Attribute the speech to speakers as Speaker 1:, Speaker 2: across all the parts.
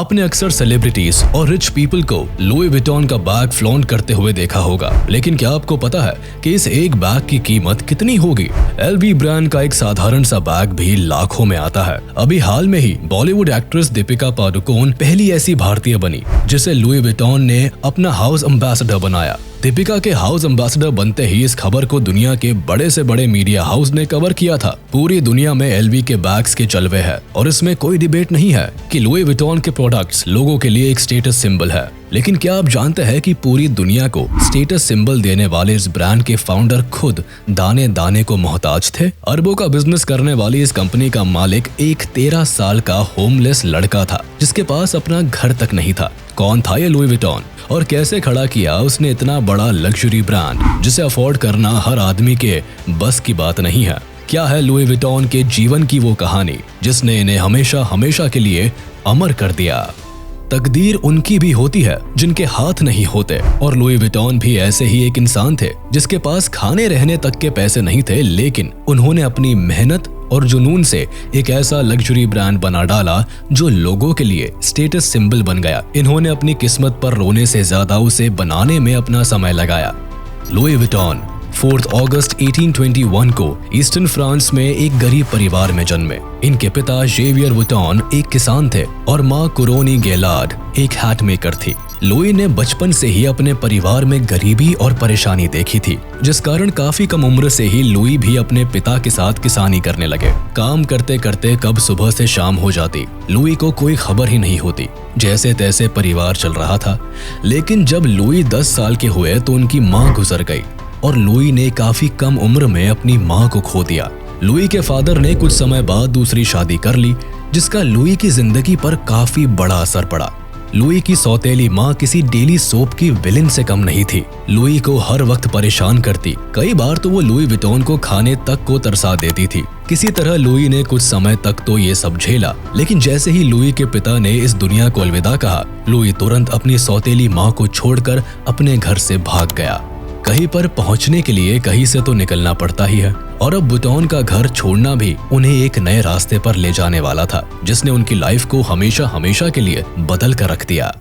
Speaker 1: आपने अक्सर सेलिब्रिटीज और रिच पीपल को लुई विटॉन का बैग फ्लॉन्ट करते हुए देखा होगा, लेकिन क्या आपको पता है कि इस एक बैग की कीमत कितनी होगी? एलवी ब्रांड का एक साधारण सा बैग भी लाखों में आता है। अभी हाल में ही बॉलीवुड एक्ट्रेस दीपिका पादुकोण पहली ऐसी भारतीय बनी जिसे लुई विटॉन ने अपना हाउस एम्बेसडर बनाया। दीपिका के हाउस एम्बेसडर बनते ही इस खबर को दुनिया के बड़े से बड़े मीडिया हाउस ने कवर किया था। पूरी दुनिया में एलवी के बैग्स के जलवे है और इसमें कोई डिबेट नहीं है कि लुई विटॉन के प्रोडक्ट्स लोगों के लिए एक स्टेटस सिंबल है। लेकिन क्या आप जानते हैं कि पूरी दुनिया को स्टेटस सिंबल देने वाले इस ब्रांड के फाउंडर खुद दाने दाने को मोहताज थे? अरबों का बिजनेस करने वाली इस कंपनी का मालिक एक 13 साल का होमलेस लड़का था जिसके पास अपना घर तक नहीं था। कौन था ये लुई विटॉन और कैसे खड़ा किया उसने इतना बड़ा लग्जरी ब्रांड जिसे अफोर्ड करना हर आदमी के बस की बात नहीं है? क्या है लुई विटॉन के जीवन की वो कहानी जिसने इन्हें हमेशा हमेशा के लिए अमर कर दिया? तकदीर उनकी भी होती है जिनके हाथ नहीं होते, और लुई विटॉन भी ऐसे ही एक इंसान थे जिसके पास खाने रहने तक के पैसे नहीं थे, लेकिन उन्होंने अपनी मेहनत और जुनून से एक ऐसा लग्जरी ब्रांड बना डाला जो लोगों के लिए स्टेटस सिंबल बन गया। इन्होंने अपनी किस्मत पर रोने से ज्यादा उसे बनाने में अपना समय लगाया। लुई विटॉन 4 अगस्त 1821 को ईस्टर्न फ्रांस में एक गरीब परिवार में जन्मे। इनके पिता जेवियर विटॉन एक किसान थे और माँ कुरोनी गेलार्ड एक हैट मेकर थी। लुई ने बचपन से ही अपने परिवार में गरीबी और परेशानी देखी थी, जिस कारण काफी कम उम्र से ही लुई भी अपने पिता के साथ किसानी करने लगे। काम करते करते कब सुबह से शाम हो जाती, लुई को कोई खबर ही नहीं होती। जैसे तैसे परिवार चल रहा था, लेकिन जब लुई 10 साल के हुए तो उनकी माँ गुजर गई और लुई ने काफी कम उम्र में अपनी माँ को खो दिया। लुई के फादर ने कुछ समय बाद दूसरी शादी कर ली, जिसका लुई की जिंदगी पर काफी बड़ा असर पड़ा। लुई की सौतेली माँ किसी डेली सोप की विलेन से कम नहीं थी। लुई को हर वक्त परेशान करती, कई बार तो वो लुई विटॉन को खाने तक को तरसा देती थी। किसी तरह लुई ने कुछ समय तक तो ये सब झेला, लेकिन जैसे ही लुई के पिता ने इस दुनिया को अलविदा कहा, लुई तुरंत अपनी सौतेली माँ को छोड़कर अपने घर से भाग गया। कहीं पर पहुंचने के लिए कहीं से तो निकलना पड़ता ही है, और अब विटॉन का घर छोड़ना भी उन्हें एक नए रास्ते पर ले जाने वाला था जिसने उनकी लाइफ को हमेशा हमेशा के लिए बदल कर रख दिया।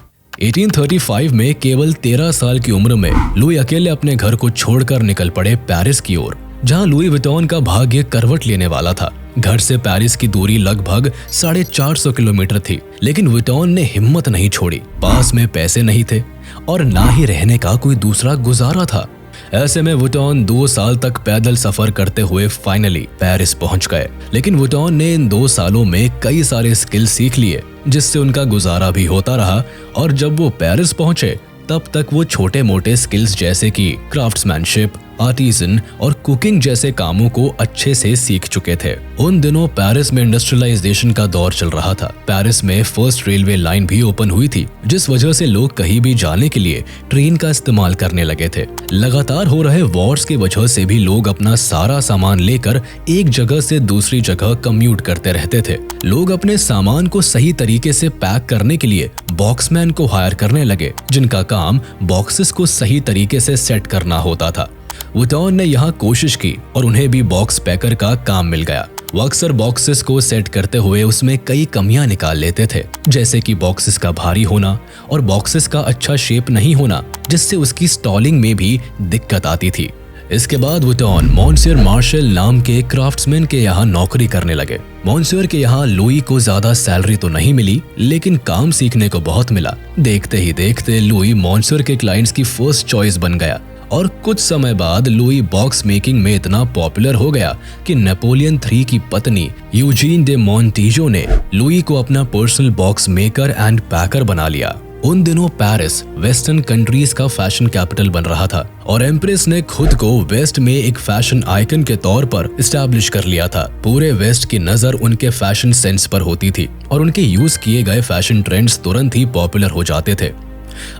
Speaker 1: 1835 में केवल 13 साल की उम्र में लुई अकेले अपने घर को छोड़कर निकल पड़े पेरिस की ओर, जहां लुई विटॉन का भाग्य करवट लेने वाला था। घर से पेरिस की दूरी लगभग 450 किलोमीटर थी, लेकिन विटॉन ने हिम्मत नहीं छोड़ी। पास में पैसे नहीं थे और ना ही रहने का कोई दूसरा गुजारा था। ऐसे में विटॉन 2 साल तक पैदल सफर करते हुए फाइनली पेरिस पहुंच गए। लेकिन विटॉन ने इन 2 सालों में कई सारे स्किल सीख लिए जिससे उनका गुजारा भी होता रहा, और जब वो पेरिस पहुंचे तब तक वो छोटे मोटे स्किल्स जैसे कि क्राफ्ट्समैनशिप, आर्टिजन और कुकिंग जैसे कामों को अच्छे से सीख चुके थे। उन दिनों पेरिस में इंडस्ट्रियलाइजेशन का दौर चल रहा था। पेरिस में फर्स्ट रेलवे लाइन भी ओपन हुई थी, जिस वजह से लोग कहीं भी जाने के लिए ट्रेन का इस्तेमाल करने लगे थे। लगातार हो रहे वॉर्स की वजह से भी लोग अपना सारा सामान लेकर एक जगह से दूसरी जगह कम्यूट करते रहते थे। लोग अपने सामान को सही तरीके से पैक करने के लिए बॉक्समैन को हायर करने लगे, जिनका काम बॉक्सेस को सही तरीके से सेट करना होता था। विटॉन ने यहाँ कोशिश की और उन्हें भी बॉक्स पैकर का काम मिल गया। वो अक्सर बॉक्सेस को सेट करते हुए उसमें कई कमियां निकाल लेते थे, जैसे कि बॉक्सेस का भारी होना और बॉक्सेस का अच्छा शेप नहीं होना, जिससे उसकी स्टॉलिंग में भी दिक्कत आती थी। इसके बाद विटॉन मॉन्सियर मार्शल नाम के क्राफ्ट्समैन के यहाँ नौकरी करने लगे। मॉन्सियर के यहाँ लुई को ज्यादा सैलरी तो नहीं मिली, लेकिन काम सीखने को बहुत मिला। देखते ही देखते लुई मॉन्सियर के क्लाइंट्स की फर्स्ट चॉइस बन गया, और कुछ समय बाद लुई बॉक्स मेकिंग में इतना पॉपुलर हो गया कि नेपोलियन III की पत्नी यूजीन डे मॉन्टिजो ने लुई को अपना पर्सनल बॉक्स मेकर एंड पैकर बना लिया। उन दिनों पेरिस वेस्टर्न कंट्रीज का फैशन कैपिटल बन रहा था, और एम्प्रेस ने खुद को वेस्ट में एक फैशन आइकन के तौर पर इस्टेब्लिश कर लिया था। पूरे वेस्ट की नजर उनके फैशन सेंस पर होती थी और उनके यूज किए गए फैशन ट्रेंड्स तुरंत ही पॉपुलर हो जाते थे।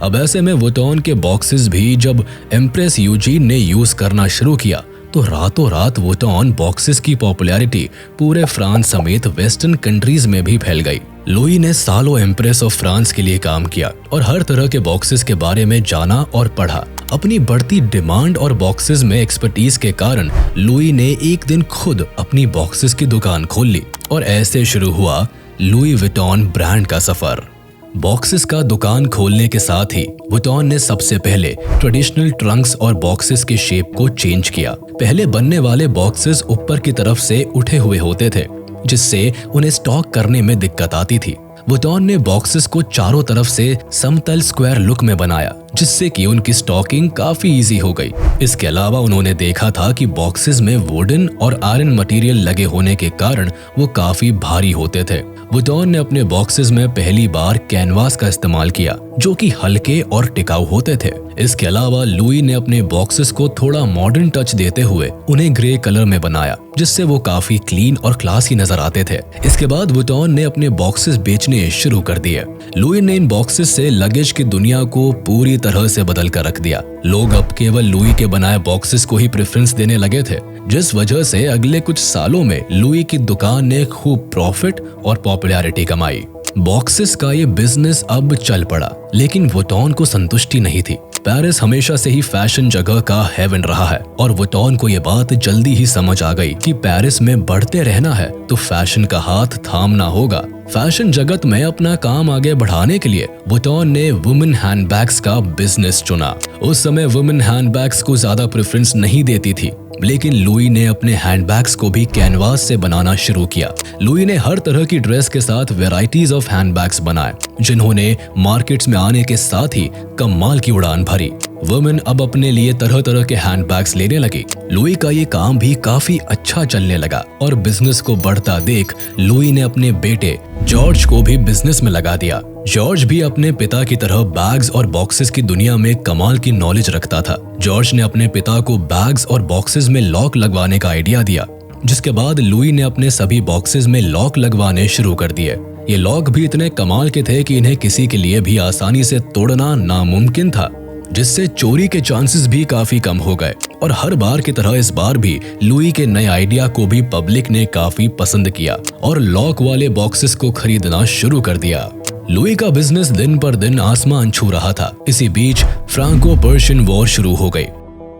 Speaker 1: अब ऐसे में विटॉन के बॉक्सेस भी जब एम्प्रेस यूजीन ने यूज करना शुरू किया तो रातों रात विटॉन बॉक्सेस की पॉपुलैरिटी पूरे फ्रांस समेत वेस्टर्न कंट्रीज में भी फैल गई। लुई ने सालों एम्प्रेस ऑफ फ्रांस के लिए काम किया और हर तरह के बॉक्सेस के बारे में जाना और पढ़ा। अपनी बढ़ती डिमांड और बॉक्सेस में एक्सपर्टीज के कारण लुई ने एक दिन खुद अपनी बॉक्सेस की दुकान खोल ली, और ऐसे शुरू हुआ लुई विटॉन ब्रांड का सफर। बॉक्सेस का दुकान खोलने के साथ ही वुइटन ने सबसे पहले ट्रेडिशनल ट्रंक्स और बॉक्सेस के शेप को चेंज किया। पहले बनने वाले बॉक्सेस ऊपर की तरफ से उठे हुए होते थे, जिससे उन्हें स्टॉक करने में दिक्कत आती थी। वुइटन ने बॉक्सेस को चारों तरफ से समतल स्क्वायर लुक में बनाया, जिससे कि उनकी स्टॉकिंग काफी इजी हो गई। इसके अलावा उन्होंने देखा था कि बॉक्सेस में वुडन और आयरन मटेरियल लगे होने के कारण वो काफी भारी होते थे। वुइटन ने अपने बॉक्सेस में पहली बार कैनवास का इस्तेमाल किया, जो कि हल्के और टिकाऊ होते थे। इसके अलावा लुई ने अपने बॉक्सेस को थोड़ा मॉडर्न टच देते हुए उन्हें ग्रे कलर में बनाया, जिससे वो काफी क्लीन और क्लासी नजर आते थे। इसके बाद वुइटन ने अपने बॉक्सेस बेचने शुरू कर दिए। लुई ने इन बॉक्सेस से लगेज की दुनिया को पूरी तरह से बदल कर रख दिया। लोग अब केवल लुई के बनाए बॉक्सेस को ही प्रेफरेंस देने लगे थे, जिस वजह से अगले कुछ सालों में लुई की दुकान ने खूब प्रॉफिट और पॉपुलैरिटी कमाई। बॉक्सेस का ये बिजनेस अब चल पड़ा, लेकिन वुइटन को संतुष्टि नहीं थी। पेरिस हमेशा से ही फैशन जगह का हेवन रहा है और वुइटन को ये बात जल्दी ही समझ आ गई कि पेरिस में बढ़ते रहना है तो फैशन का हाथ थामना होगा। फैशन जगत में अपना काम आगे बढ़ाने के लिए वुइटन ने वुमेन हैंडबैग्स का बिजनेस चुना। उस समय वुमेन हैंडबैग्स को ज्यादा प्रेफरेंस नहीं देती थी, लेकिन लुई ने अपने हैंडबैग्स को भी कैनवास से बनाना शुरू किया। लुई ने हर तरह की ड्रेस के साथ वैरायटीज ऑफ हैंडबैग्स बनाए, जिन्होंने मार्केट्स में आने के साथ ही कमाल की उड़ान भरी। वुमेन अब अपने लिए तरह तरह के हैंडबैग्स लेने लगी। लुई का ये काम भी काफी अच्छा चलने लगा और बिजनेस को बढ़ता देख लुई ने अपने बेटे जॉर्ज को भी बिजनेस में लगा दिया। जॉर्ज भी अपने पिता की तरह बैग्स और बॉक्सेस की दुनिया में कमाल की नॉलेज रखता था। जॉर्ज ने अपने पिता को बैग्स और बॉक्सेस में लॉक लगवाने का आइडिया दिया, जिसके बाद लुई ने अपने सभी बॉक्सेस में लॉक लगवाने शुरू कर दिए। ये लॉक भी इतने कमाल के थे कि इन्हें किसी के लिए भी आसानी से तोड़ना नामुमकिन था, जिससे चोरी के चांसेस भी काफी कम हो गए। और हर बार की तरह इस बार भी लुई के नए आइडिया को भी पब्लिक ने काफी पसंद किया और लॉक वाले बॉक्सेस को खरीदना शुरू कर दिया। लुई का बिजनेस दिन पर दिन आसमान छू रहा था। इसी बीच फ्रांको पर्शियन वॉर शुरू हो गई,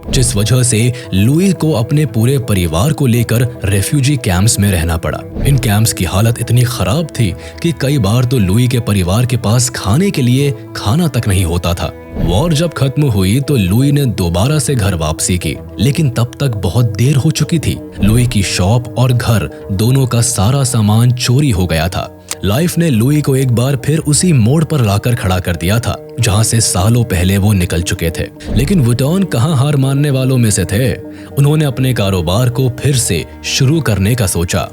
Speaker 1: जिस वजह से लुई को अपने पूरे परिवार को लेकर रेफ्यूजी कैंप्स में रहना पड़ा। इन कैंप्स की हालत इतनी खराब थी कि कई बार तो लुई के परिवार के पास खाने के लिए खाना तक नहीं होता था। वॉर जब खत्म हुई तो लुई ने दोबारा से घर वापसी की, लेकिन तब तक बहुत देर हो चुकी थी। लुई की शॉप और घर दोनों का सारा सामान चोरी हो गया था। लाइफ ने लुई को एक बार फिर उसी मोड़ पर लाकर खड़ा कर दिया था, जहां से सालों पहले वो निकल चुके थे। लेकिन वुइटन कहां हार मानने वालों में से थे। उन्होंने अपने कारोबार को फिर से शुरू करने का सोचा।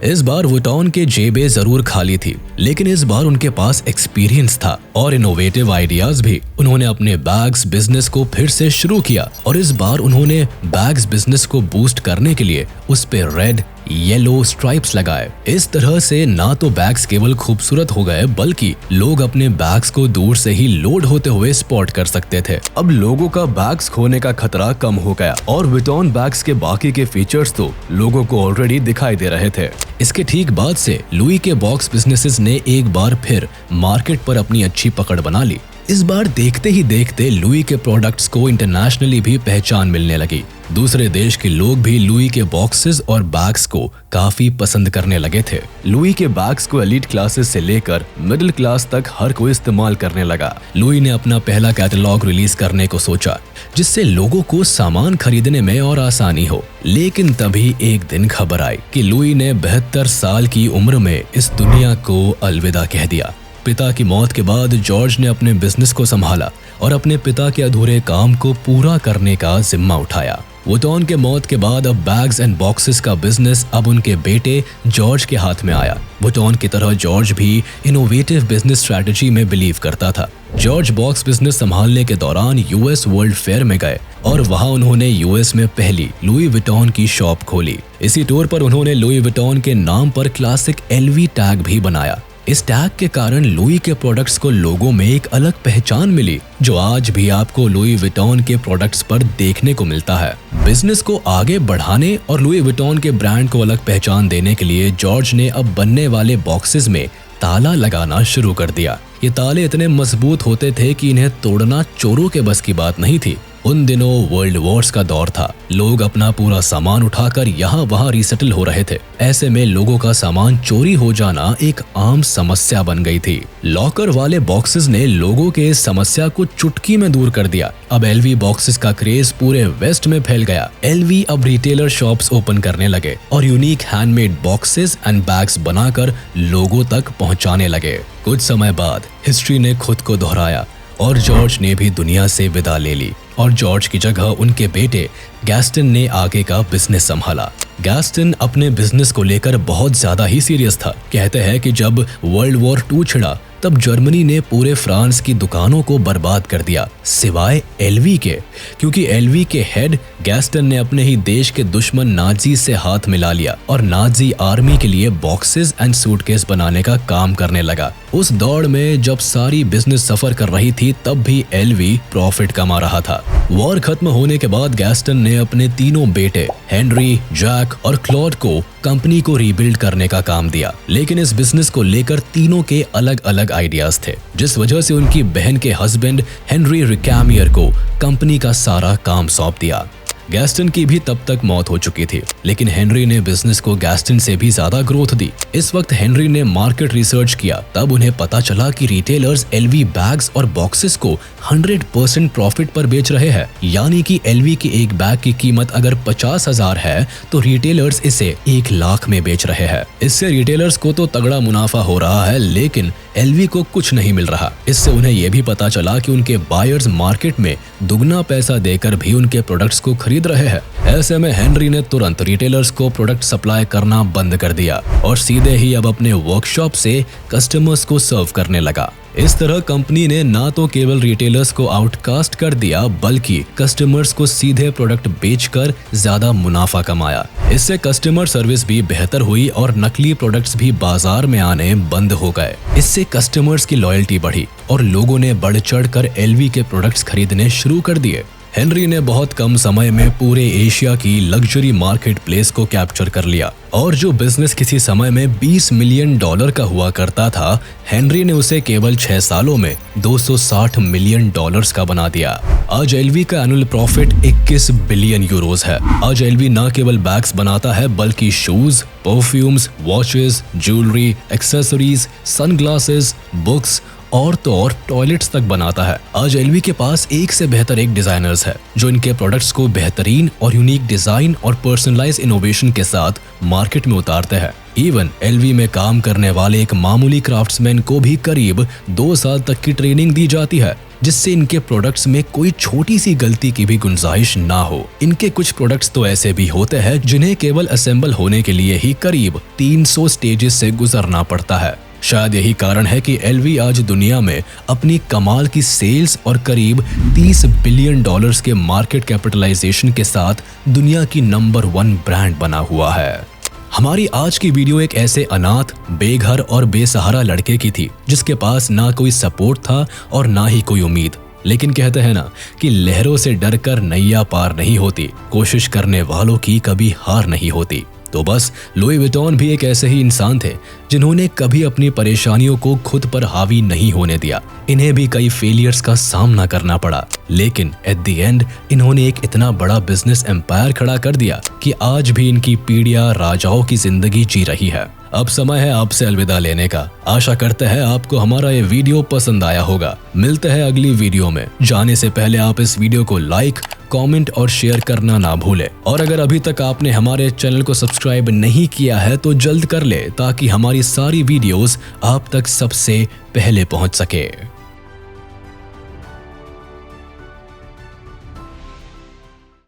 Speaker 1: इस बार वुइटन के जेबें जरूर खाली थी, लेकिन इस बार उनके पास एक्सपीरियंस था और इनोवेटिव आइडियाज भी। उन्होंने अपने बैग्स बिजनेस को फिर से शुरू किया और इस बार उन्होंने बैग्स बिजनेस को बूस्ट करने के लिए उस पे रेड येलो स्ट्राइप्स लगाए। इस तरह से ना तो बैग्स केवल खूबसूरत हो गए, बल्कि लोग अपने बैग्स को दूर से ही लोड होते हुए स्पॉट कर सकते थे। अब लोगों का बैग्स खोने का खतरा कम हो गया और वुइटन बैग्स के बाकी के फीचर्स तो लोगों को ऑलरेडी दिखाई दे रहे थे। इसके ठीक बाद से लुई के बॉक्स बिजनेसेस ने एक बार फिर मार्केट पर अपनी अच्छी पकड़ बना ली। इस बार देखते ही देखते लुई के प्रोडक्ट्स को इंटरनेशनली भी पहचान मिलने लगी। दूसरे देश के लोग भी लुई के बॉक्सेस और बैग्स को काफी पसंद करने लगे थे। लुई के बैग्स को एलीट क्लासेस से लेकर मिडिल क्लास तक हर कोई इस्तेमाल करने लगा। लुई ने अपना पहला कैटलॉग रिलीज करने को सोचा, जिससे लोगों को सामान खरीदने में और आसानी हो। लेकिन तभी एक दिन खबर आई कि लुई ने 72 साल की उम्र में इस दुनिया को अलविदा कह दिया। पिता की मौत के बाद जॉर्ज ने अपने बिजनेस को संभाला और अपने पिता के अधूरे काम को पूरा करने का जिम्मा उठाया। वुइटन के मौत के बाद अब बैग्स एंड बॉक्सेस का बिजनेस अब उनके बेटे जॉर्ज के हाथ में आया। वुइटन की तरह जॉर्ज भी इनोवेटिव बिजनेस स्ट्रैटेजी में बिलीव करता था। जॉर्ज बॉक्स बिजनेस संभालने के दौरान यूएस वर्ल्ड फेयर में गए और वहां उन्होंने यूएस में पहली लुई वुइटन की शॉप खोली। इसी टूर पर उन्होंने लुई वुइटन के नाम पर क्लासिक एलवी टैग भी बनाया। इस टैग के कारण लुई के प्रोडक्ट्स को लोगों में एक अलग पहचान मिली, जो आज भी आपको लुई वुइटन के प्रोडक्ट्स पर देखने को मिलता है। बिजनेस को आगे बढ़ाने और लुई वुइटन के ब्रांड को अलग पहचान देने के लिए जॉर्ज ने अब बनने वाले बॉक्सेस में ताला लगाना शुरू कर दिया। ये ताले इतने मजबूत होते थे कि इन्हें तोड़ना चोरों के बस की बात नहीं थी। उन दिनों वर्ल्ड वॉर्स का दौर था। लोग अपना पूरा सामान उठाकर यहाँ वहाँ रिसेटल हो रहे थे। ऐसे में लोगों का सामान चोरी हो जाना एक आम समस्या बन गई थी। लॉकर वाले बॉक्सेस ने लोगों के इस समस्या को चुटकी में दूर कर दिया। अब एलवी बॉक्सेस का क्रेज पूरे वेस्ट में फैल गया। एलवी अब रिटेलर शॉप्स ओपन करने लगे और unique handmade boxes and bags बनाकर लोगों तक पहुंचाने लगे। कुछ समय बाद हिस्ट्री ने खुद को दोहराया और जॉर्ज ने भी दुनिया से विदा ले ली और जॉर्ज की जगह उनके बेटे गैस्टन ने आगे का बिजनेस संभाला। गैस्टन अपने बिजनेस को लेकर बहुत ज्यादा ही सीरियस था। कहते हैं कि जब वर्ल्ड वॉर 2 छिड़ा तब जर्मनी ने पूरे फ्रांस की दुकानों को बर्बाद कर दिया सिवाय एलवी के, क्योंकि एलवी के हेड गैस्टन ने अपने ही देश के दुश्मन नाजी से हाथ मिला लिया और नाजी आर्मी के लिए बॉक्सेस एंड सूटकेस बनाने का काम करने लगा। उस दौड़ में जब सारी बिजनेस सफर कर रही थी तब भी एलवी प्रॉफिट कमा रहा था। वॉर खत्म होने के बाद गैस्टन ने अपने तीनों बेटे हेनरी, जैक और क्लॉड को कंपनी को रीबिल्ड करने का काम दिया, लेकिन इस बिजनेस को लेकर तीनों के अलग अलग आइडियाज थे, जिस वजह से उनकी बहन के हस्बैंड हेनरी रिकैमियर को कंपनी का सारा काम सौंप दिया। गैस्टन की भी तब तक मौत हो चुकी थी, लेकिन हेनरी ने बिजनेस को गैस्टन से भी ज्यादा ग्रोथ दी। इस वक्त हेनरी ने मार्केट रिसर्च किया, तब उन्हें पता चला कि रिटेलर्स एलवी बैग्स और बॉक्सेस को 100% प्रॉफिट पर बेच रहे हैं। यानी कि एलवी की एक बैग की कीमत अगर 50,000 है तो रिटेलर्स इसे 1 लाख में बेच रहे हैं। इससे रिटेलर्स को तो तगड़ा मुनाफा हो रहा है, लेकिन एलवी को कुछ नहीं मिल रहा। इससे उन्हें यह भी पता चला कि उनके बायर्स मार्केट में दुगना पैसा देकर भी उनके प्रोडक्ट्स को खरीद रहे हैं। ऐसे में हेनरी ने तुरंत रिटेलर्स को प्रोडक्ट सप्लाई करना बंद कर दिया और सीधे ही अब अपने वर्कशॉप से कस्टमर्स को सर्व करने लगा। इस तरह कंपनी ने ना तो केवल रिटेलर्स को आउटकास्ट कर दिया, बल्कि कस्टमर्स को सीधे प्रोडक्ट बेचकर ज्यादा मुनाफा कमाया। इससे कस्टमर सर्विस भी बेहतर हुई और नकली प्रोडक्ट्स भी बाजार में आने बंद हो गए। इससे कस्टमर्स की लॉयल्टी बढ़ी और लोगों ने बढ़ चढ़ कर एलवी के प्रोडक्ट्स खरीदने शुरू कर दिए। हेनरी ने बहुत कम समय में पूरे एशिया की लग्जरी मार्केट प्लेस को कैप्चर कर लिया और जो बिजनेस किसी समय में $20 मिलियन का हुआ करता था, हेनरी ने उसे केवल 6 सालों में $260 मिलियन का बना दिया। आज एलवी का एनुअल प्रॉफिट 21 बिलियन यूरोज है। आज एलवी न केवल बैग्स बनाता है बल्कि shoes, perfumes, watches, jewellery, accessories, sunglasses, books और तो और टॉयलेट्स तक बनाता है। आज एलवी के पास एक से बेहतर एक डिजाइनर्स है जो इनके प्रोडक्ट्स को बेहतरीन और यूनिक डिजाइन और पर्सनलाइज इनोवेशन के साथ मार्केट में उतारते हैं। इवन एलवी में काम करने वाले एक मामूली क्राफ्ट्समैन को भी करीब 2 साल तक की ट्रेनिंग दी जाती है, जिससे इनके प्रोडक्ट्स में कोई छोटी सी गलती की भी गुंजाइश ना हो। इनके कुछ प्रोडक्ट्स तो ऐसे भी होते हैं जिन्हें केवल असेंबल होने के लिए ही करीब 300 स्टेजेस से गुजरना पड़ता है। शायद यही कारण है कि एलवी आज दुनिया में अपनी कमाल की सेल्स और करीब $30 बिलियन के मार्केट कैपिटलाइजेशन के साथ दुनिया की नंबर 1 ब्रांड बना हुआ है। हमारी आज की वीडियो एक ऐसे अनाथ, बेघर और बेसहारा लड़के की थी जिसके पास ना कोई सपोर्ट था और ना ही कोई उम्मीद। लेकिन कहते हैं ना कि लहरों से डरकर नैया पार नहीं होती, कोशिश करने वालों की कभी हार नहीं होती। तो बस लुई विटॉन भी एक ऐसे ही इंसान थे जिन्होंने कभी अपनी परेशानियों को खुद पर हावी नहीं होने दिया। इन्हें भी कई फेलियर्स का सामना करना पड़ा, लेकिन एट द एंड इन्होंने एक इतना बड़ा बिजनेस एम्पायर खड़ा कर दिया कि आज भी इनकी पीढ़ियां राजाओं की जिंदगी जी रही है। अब समय है आपसे अलविदा लेने का। आशा करते हैं आपको हमारा ये वीडियो पसंद आया होगा। मिलते हैं अगली वीडियो में। जाने से पहले आप इस वीडियो को लाइक, कमेंट और शेयर करना ना भूलें। और अगर अभी तक आपने हमारे चैनल को सब्सक्राइब नहीं किया है तो जल्द कर ले, ताकि हमारी सारी वीडियोस आप तक सबसे पहले पहुंच सके।